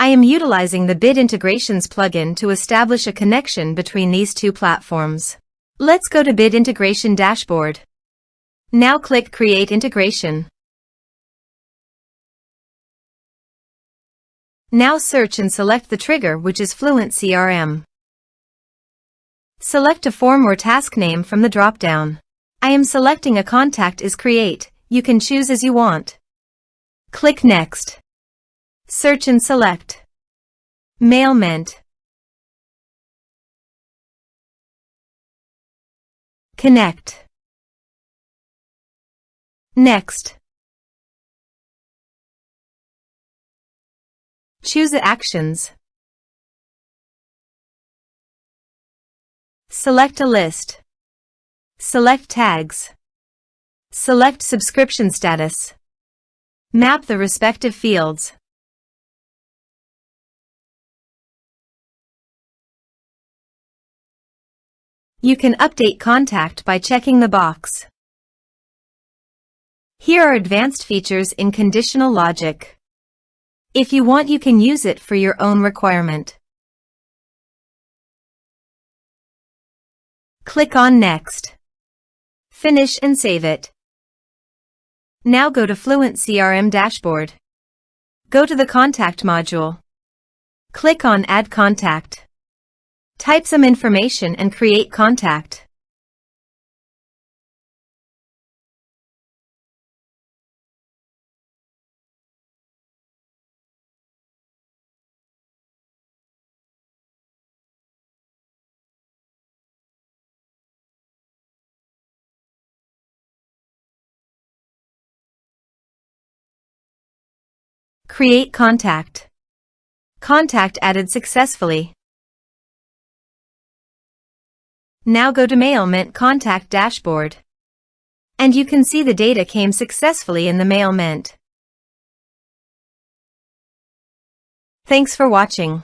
I am utilizing the Bit Integrations plugin to establish a connection between these two platforms. Let's go to Bit Integration Dashboard. Now click Create Integration. Now search and select the trigger, which is FluentCRM. Select a form or task name from the drop-down. I am selecting a contact is create. You can choose as you want. Click Next. Search and select Mailment. Connect. Next. Choose Actions. Select a list. Select tags. Select subscription status. Map the respective fields. You can update contact by checking the box. Here are advanced features in conditional logic. If you want, you can use it for your own requirement. Click on Next. Finish and save it. Now go to FluentCRM Dashboard. Go to the Contact module. Click on Add Contact. Type some information and create contact. Create contact. Contact added successfully. Now go to Mailment Contact Dashboard. And you can see the data came successfully in the Mailment. Thanks for watching.